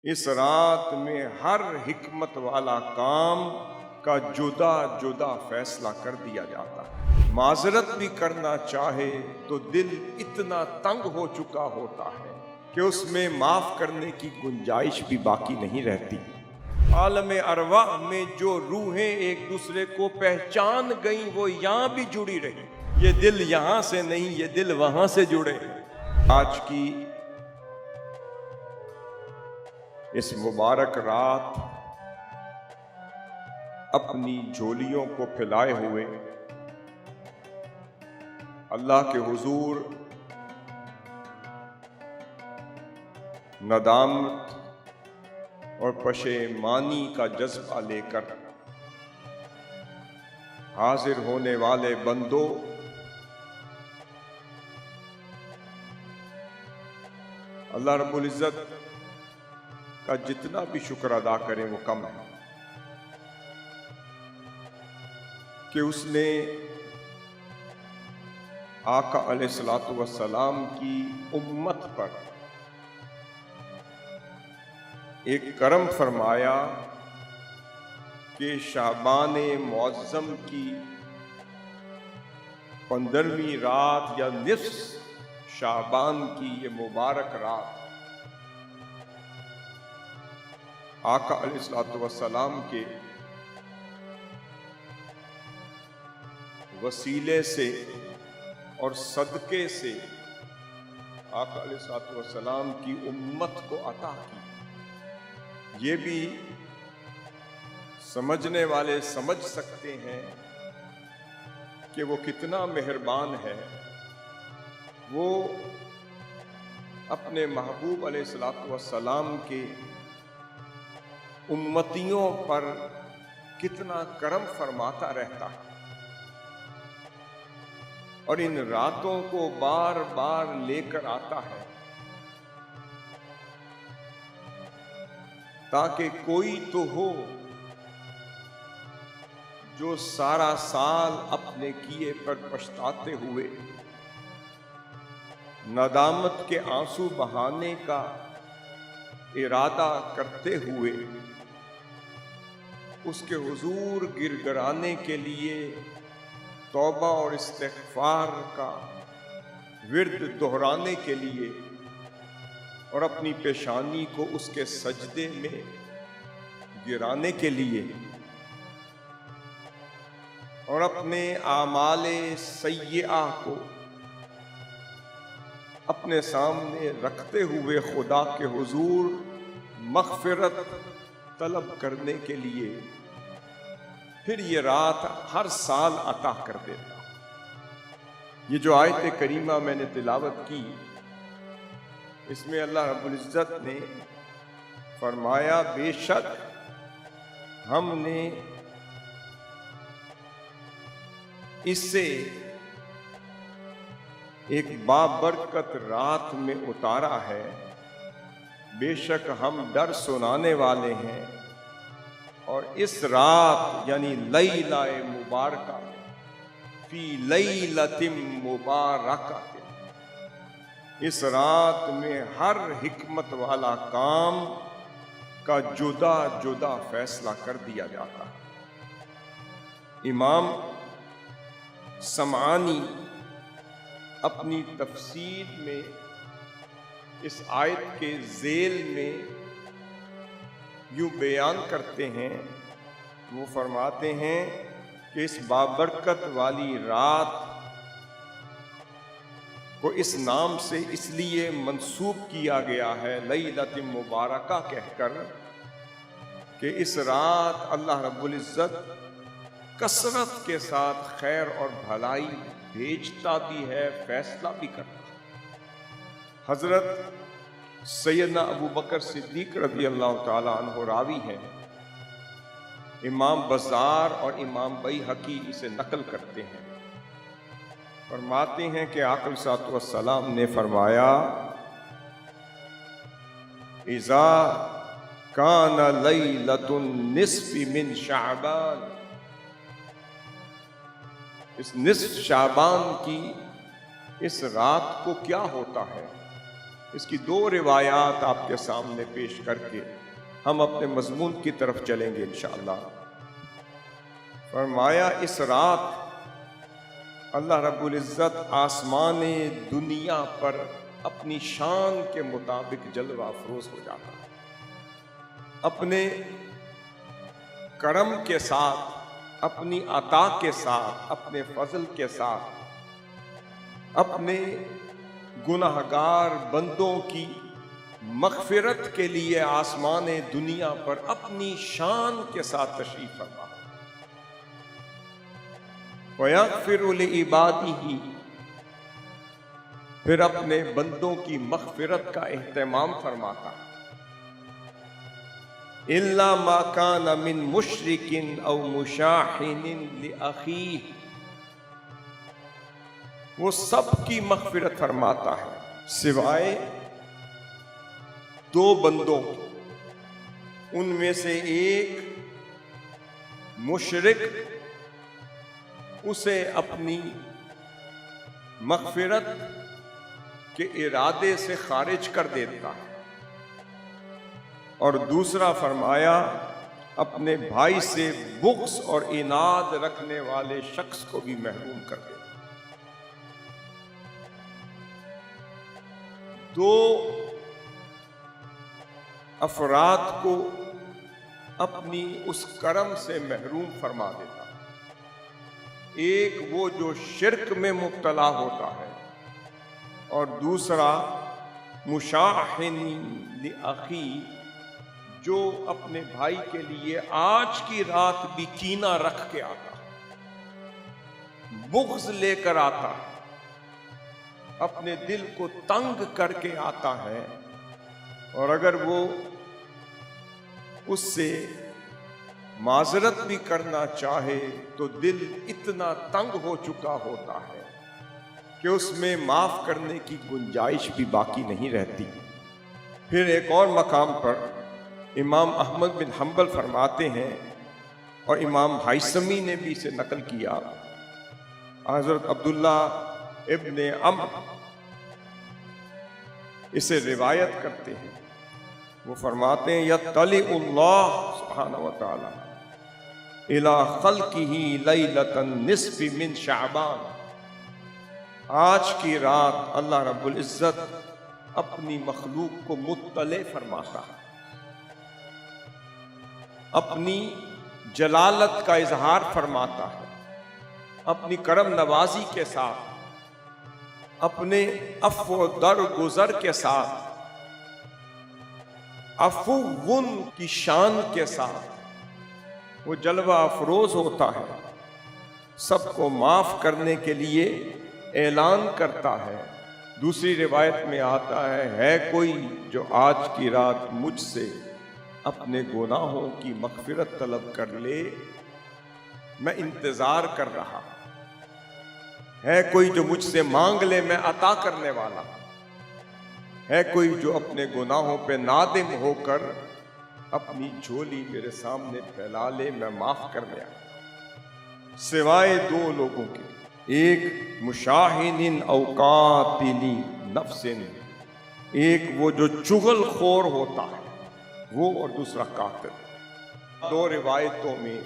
اس رات میں ہر حکمت والا کام کا جدا جدا فیصلہ کر دیا جاتا ہے۔ معذرت بھی کرنا چاہے تو دل اتنا تنگ ہو چکا ہوتا ہے کہ اس میں معاف کرنے کی گنجائش بھی باقی نہیں رہتی۔ عالم ارواح میں جو روحیں ایک دوسرے کو پہچان گئیں وہ یہاں بھی جڑی رہی۔ یہ دل یہاں سے نہیں، یہ دل وہاں سے جڑے۔ آج کی اس مبارک رات اپنی جھولیوں کو پھیلائے ہوئے اللہ کے حضور ندامت اور پشیمانی کا جذبہ لے کر حاضر ہونے والے بندوں، اللہ رب العزت کا جتنا بھی شکر ادا کریں وہ کم ہے کہ اس نے آقا علیہ الصلوۃ والسلام کی امت پر ایک کرم فرمایا کہ شعبان معظم کی 15ویں رات یا نصف شعبان کی یہ مبارک رات آقا علیہ الصلوۃ والسلام کے وسیلے سے اور صدقے سے آقا علیہ الصلوۃ والسلام کی امت کو عطا کی۔ یہ بھی سمجھنے والے سمجھ سکتے ہیں کہ وہ کتنا مہربان ہے۔ وہ اپنے محبوب علیہ الصلوۃ والسلام کے امتیوں پر کتنا کرم فرماتا رہتا ہے اور ان راتوں کو بار بار لے کر آتا ہے تاکہ کوئی تو ہو جو سارا سال اپنے کیے پر پچھتاتے ہوئے ندامت کے آنسو بہانے کا ارادہ کرتے ہوئے اس کے حضور گر گرانے کے لیے توبہ اور استغفار کا ورد دہرانے کے لیے اور اپنی پیشانی کو اس کے سجدے میں گرانے کے لیے اور اپنے اعمال سیئہ کو اپنے سامنے رکھتے ہوئے خدا کے حضور مغفرت طلب کرنے کے لیے پھر یہ رات ہر سال عطا کر دیتا۔ یہ جو آیت کریمہ میں نے تلاوت کی اس میں اللہ رب العزت نے فرمایا بے شک ہم نے اس سے ایک بابرکت رات میں اتارا ہے، بے شک ہم ڈر سنانے والے ہیں، اور اس رات یعنی لیلہ مبارکہ فی لیلۃ مبارکہ، اس رات میں ہر حکمت والا کام کا جدا جدا فیصلہ کر دیا جاتا ہے۔ امام سمعانی اپنی تفسیر میں اس آیت کے ذیل میں یوں بیان کرتے ہیں، وہ فرماتے ہیں کہ اس بابرکت والی رات کو اس نام سے اس لیے منسوب کیا گیا ہے لیلۃ مبارکہ کہہ کر کہ اس رات اللہ رب العزت کثرت کے ساتھ خیر اور بھلائی بھیجتا بھی ہے، فیصلہ بھی کرتا ہے۔ حضرت سیدنا ابو بکر صدیق رضی اللہ تعالی عنہ راوی ہیں، امام بزار اور امام بیہقی اسے نقل کرتے ہیں، فرماتے ہیں کہ آقا علیہ الصلوۃ والسلام نے فرمایا اذا کان لیلۃ النصف من شعبان، اس نصف شعبان کی اس رات کو کیا ہوتا ہے؟ اس کی 2 روایات آپ کے سامنے پیش کر کے ہم اپنے مضمون کی طرف چلیں گے انشاءاللہ۔ فرمایا اس رات اللہ رب العزت آسمان دنیا پر اپنی شان کے مطابق جلوہ افروز ہو جاتا ہے، اپنے کرم کے ساتھ، اپنی عطا کے ساتھ، اپنے فضل کے ساتھ، اپنے گناہگار بندوں کی مغفرت کے لیے آسمان دنیا پر اپنی شان کے ساتھ تشریف فرما وَيَغْفِرُ لِعِبَادِهِ، پھر اپنے بندوں کی مغفرت کا اہتمام فرماتا إِلَّا مَا كَانَ مِن مُشْرِكٍ أَوْ مُشَاحِنٍ لِأَخِيهِ، وہ سب کی مغفرت فرماتا ہے سوائے 2 بندوں، ان میں سے ایک مشرک اسے اپنی مغفرت کے ارادے سے خارج کر دیتا ہے، اور دوسرا فرمایا اپنے بھائی سے بغض اور عناد رکھنے والے شخص کو بھی محروم کر دیتا۔ 2 افراد کو اپنی اس کرم سے محروم فرما دیتا، ایک وہ جو شرک میں مبتلا ہوتا ہے، اور دوسرا مشاحن لأخی، جو اپنے بھائی کے لیے آج کی رات بھی کینہ رکھ کے آتا، بغض لے کر آتا، اپنے دل کو تنگ کر کے آتا ہے، اور اگر وہ اس سے معذرت بھی کرنا چاہے تو دل اتنا تنگ ہو چکا ہوتا ہے کہ اس میں معاف کرنے کی گنجائش بھی باقی نہیں رہتی۔ پھر ایک اور مقام پر امام احمد بن حنبل فرماتے ہیں، اور امام حیثمی نے بھی اسے نقل کیا، حضرت عبداللہ ابن عمرو اسے روایت کرتے ہیں، وہ فرماتے ہیں یطلع اللہ سبحانہ وتعالی الی خلقہ لیلۃ النصف من شعبان، آج کی رات اللہ رب العزت اپنی مخلوق کو مطلع فرماتا ہے، اپنی جلالت کا اظہار فرماتا ہے، اپنی کرم نوازی کے ساتھ، اپنے عفو درگزر کے ساتھ، عفو کی شان کے ساتھ وہ جلوہ افروز ہوتا ہے، سب کو معاف کرنے کے لیے اعلان کرتا ہے۔ دوسری روایت میں آتا ہے کوئی جو آج کی رات مجھ سے اپنے گناہوں کی مغفرت طلب کر لے، میں انتظار کر رہا، ہے کوئی جو مجھ سے مانگ لے، میں عطا کرنے والا، ہے کوئی جو اپنے گناہوں پہ نادم ہو کر اپنی جھولی میرے سامنے پھیلا لے، میں معاف کرنے آیا، سوائے 2 لوگوں کے، ایک مشاہن او قاتل نفس، ایک وہ جو چغل خور ہوتا ہے وہ، اور دوسرا قاتل۔ 2 روایتوں میں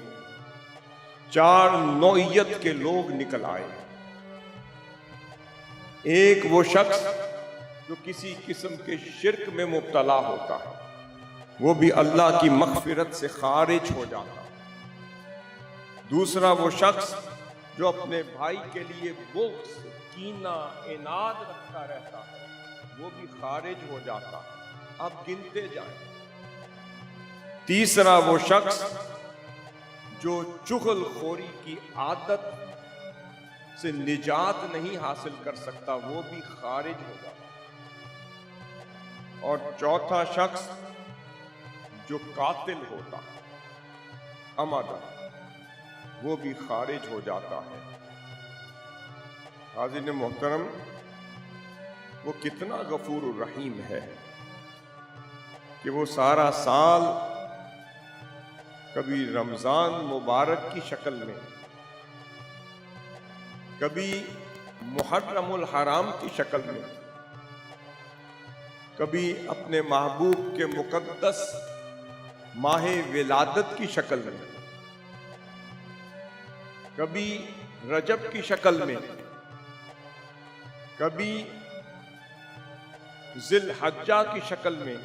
4 نوعیت کے لوگ نکل آئے، ایک وہ شخص جو کسی قسم کے شرک میں مبتلا ہوتا ہے، وہ بھی اللہ کی مغفرت سے خارج ہو جاتا، دوسرا وہ شخص جو اپنے بھائی کے لیے بغض، کینہ، عناد رکھتا رہتا ہے، وہ بھی خارج ہو جاتا۔ اب گنتے جائیں۔ تیسرا وہ شخص جو چغل خوری کی عادت سے نجات نہیں حاصل کر سکتا، وہ بھی خارج ہو جاتا، اور چوتھا شخص جو قاتل ہوتا عمدن، وہ بھی خارج ہو جاتا ہے۔ حاضرین محترم، وہ کتنا غفور الرحیم ہے کہ وہ سارا سال کبھی رمضان مبارک کی شکل میں، کبھی محرم الحرام کی شکل میں، کبھی اپنے محبوب کے مقدس ماہ ولادت کی شکل میں، کبھی رجب کی شکل میں، کبھی ذی الحجہ کی شکل میں،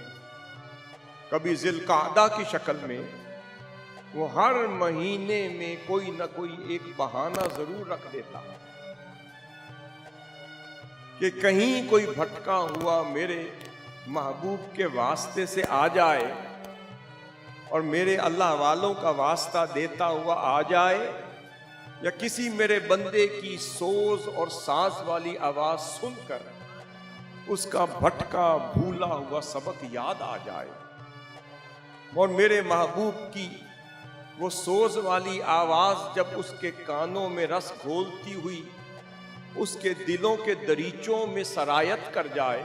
کبھی ذی القعدہ کی شکل میں، وہ ہر مہینے میں کوئی نہ کوئی ایک بہانہ ضرور رکھ دیتا کہ کہیں کوئی بھٹکا ہوا میرے محبوب کے واسطے سے آ جائے اور میرے اللہ والوں کا واسطہ دیتا ہوا آ جائے، یا کسی میرے بندے کی سوز اور ساز والی آواز سن کر اس کا بھٹکا بھولا ہوا سبق یاد آ جائے، اور میرے محبوب کی وہ سوز والی آواز جب اس کے کانوں میں رس گھولتی ہوئی اس کے دلوں کے دریچوں میں سرایت کر جائے،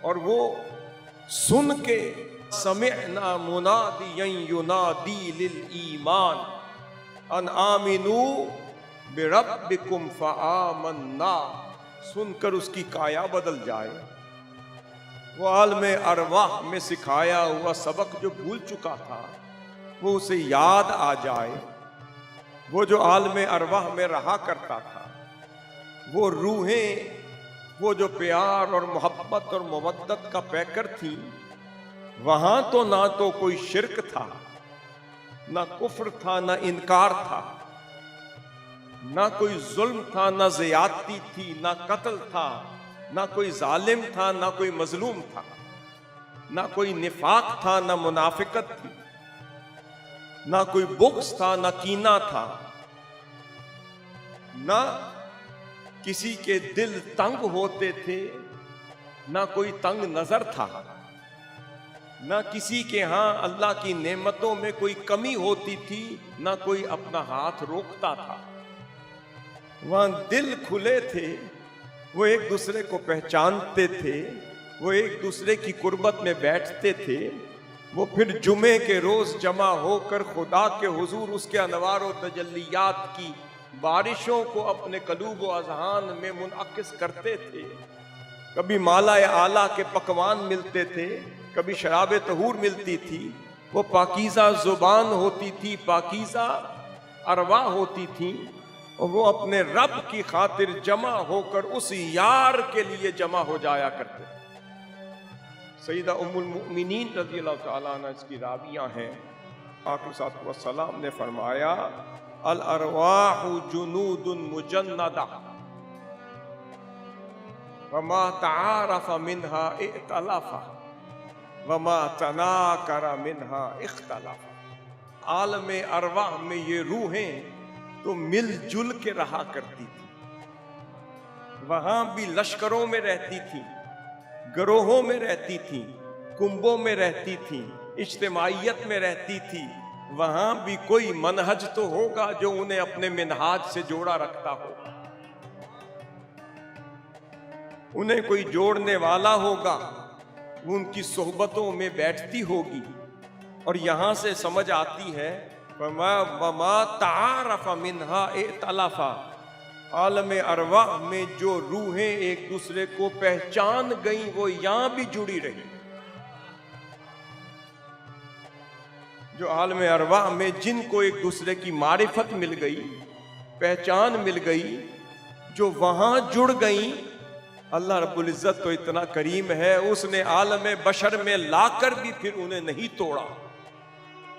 اور وہ سن کے سمعنا منادیا ینادی للایمان ان آمنوا بربکم فآمنا سن کر اس کی کایا بدل جائے، وہ عالم ارواح میں سکھایا ہوا سبق جو بھول چکا تھا وہ اسے یاد آ جائے، وہ جو عالم ارواح میں رہا کرتا تھا، وہ روحیں، وہ جو پیار اور محبت اور مودت کا پیکر تھی، وہاں تو نہ تو کوئی شرک تھا، نہ کفر تھا، نہ انکار تھا، نہ کوئی ظلم تھا، نہ زیادتی تھی، نہ قتل تھا، نہ کوئی ظالم تھا، نہ کوئی مظلوم تھا، نہ کوئی نفاق تھا، نہ منافقت تھی، نہ کوئی بغض تھا، نہ کینہ تھا، نہ کسی کے دل تنگ ہوتے تھے، نہ کوئی تنگ نظر تھا، نہ کسی کے ہاں اللہ کی نعمتوں میں کوئی کمی ہوتی تھی، نہ کوئی اپنا ہاتھ روکتا تھا، وہاں دل کھلے تھے، وہ ایک دوسرے کو پہچانتے تھے، وہ ایک دوسرے کی قربت میں بیٹھتے تھے، وہ پھر جمعے کے روز جمع ہو کر خدا کے حضور اس کے انوار و تجلیات کی بارشوں کو اپنے قلوب و اذہان میں منعکس کرتے تھے، کبھی مالا اعلیٰ کے پکوان ملتے تھے، کبھی شراب طہور ملتی تھی، وہ پاکیزہ زبان ہوتی تھی، پاکیزہ ارواح ہوتی تھی، اور وہ اپنے رب کی خاطر جمع ہو کر اس یار کے لیے جمع ہو جایا کرتے۔ سیدہ ام المؤمنین رضی اللہ تعالیٰ عنہ اس کی راویہ ہیں، آقا صلی اللہ علیہ وسلم نے فرمایا الارواح جنود مجندہ وما تعارف منها ائتلف وما تناکر منها اختلف۔ عالم ارواح میں یہ روحیں تو مل جل کے رہا کرتی تھی، وہاں بھی لشکروں میں رہتی تھی، گروہوں میں رہتی تھی، کنبوں میں رہتی تھی، اجتماعیت میں رہتی تھی، وہاں بھی کوئی منہج تو ہوگا جو انہیں اپنے منہاج سے جوڑا رکھتا ہو، انہیں کوئی جوڑنے والا ہوگا، وہ ان کی صحبتوں میں بیٹھتی ہوگی، اور یہاں سے سمجھ آتی ہے وَمَا تَعَارَفَ مِنْهَا ائْتَلَفَ، عالم ارواح میں جو روحیں ایک دوسرے کو پہچان گئیں وہ یہاں بھی جڑی رہی، جو عالم ارواح میں جن کو ایک دوسرے کی معرفت مل گئی، پہچان مل گئی، جو وہاں جڑ گئیں، اللہ رب العزت تو اتنا کریم ہے، اس نے عالم بشر میں لا کر بھی پھر انہیں نہیں توڑا،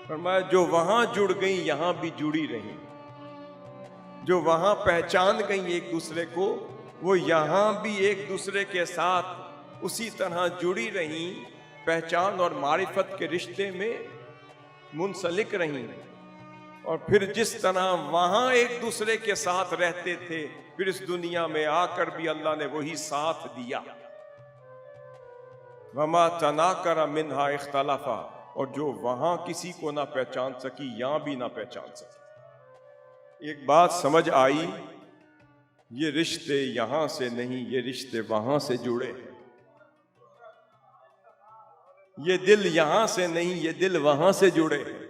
فرمایا جو وہاں جڑ گئیں یہاں بھی جڑی رہیں، جو وہاں پہچان گئیں ایک دوسرے کو وہ یہاں بھی ایک دوسرے کے ساتھ اسی طرح جڑی رہیں، پہچان اور معرفت کے رشتے میں منسلک رہیں، اور پھر جس طرح وہاں ایک دوسرے کے ساتھ رہتے تھے پھر اس دنیا میں آ کر بھی اللہ نے وہی ساتھ دیا۔ وما تناکر منہا اختلافا، اور جو وہاں کسی کو نہ پہچان سکی یہاں بھی نہ پہچان سکی۔ ایک بات سمجھ آئی، یہ رشتے یہاں سے نہیں، یہ رشتے وہاں سے جڑے، یہ دل یہاں سے نہیں، یہ دل وہاں سے جڑے ہیں۔